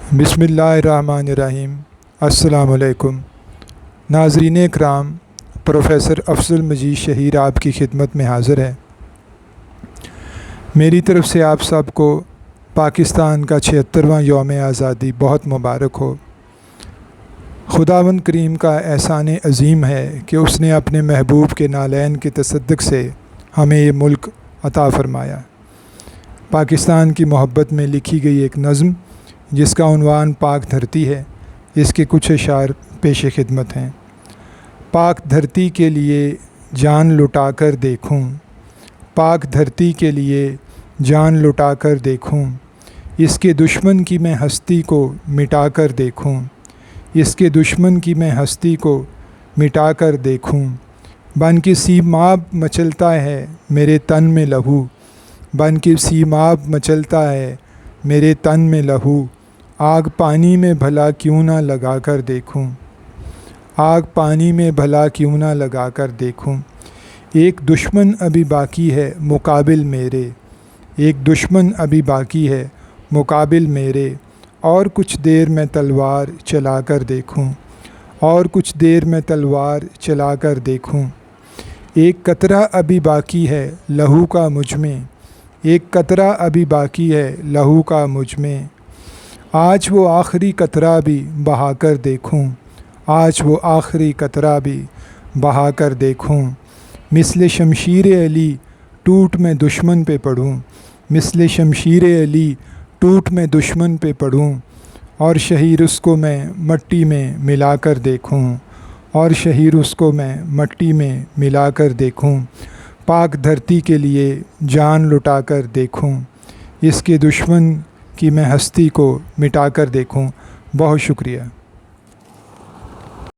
बिस्मिल्लाहिर्रहमानिर्रहीम। अस्सलाम वालेकुम। नाज़रीन इकराम, प्रोफेसर अफज़ल मजीद शहीर आपकी खिदमत में हाज़िर है। मेरी तरफ़ से आप सबको पाकिस्तान का 76वां यौम आज़ादी बहुत मुबारक हो। खुदावंद करीम का एहसान अज़ीम है कि उसने अपने महबूब के नालैन के तसद्दुक़ से हमें ये मुल्क अता फ़रमाया। पाकिस्तान की मोहब्बत में लिखी गई एक नज़्म जिसका उन्वान पाक धरती है, इसके कुछ अशार पेश खिदमत हैं। पाक धरती के लिए जान लुटा कर देखूँ, पाक धरती के लिए जान लुटा कर देखूँ, इसके दुश्मन की मैं हस्ती को मिटा कर देखूँ, इसके दुश्मन की मैं हस्ती को मिटा कर देखूँ। बन के सीमाब मचलता है मेरे तन में लहू, बन के सीमाब मचलता है मेरे तन में लहू। आग पानी में भला क्यों ना लगा कर देखूं, आग पानी में भला क्यों ना लगा कर देखूं। एक दुश्मन अभी बाकी है मुकाबिल मेरे, एक दुश्मन अभी बाकी है मुकाबिल मेरे। और कुछ देर में तलवार चला कर देखूं, और कुछ देर में तलवार चला कर देखूं। एक कतरा अभी बाकी है लहू का मुझ में, एक कतरा अभी बाकी है लहू का मुझ में। आज वो आखिरी कतरा भी बहा कर देखूं, आज वो आखिरी कतरा भी बहा कर देखूं। मिसले शमशीर अली टूट में दुश्मन पे पढ़ूं, मिसले शमशीर अली टूट में दुश्मन पे पढ़ूं। और शहीर उसको मैं मट्टी में मिला कर देखूं, और शहीर उसको मैं मट्टी में मिला कर देखूं। पाक धरती के लिए जान लुटा कर देखूं, इसके दुश्मन कि मैं हस्ती को मिटा कर देखूं। बहुत शुक्रिया।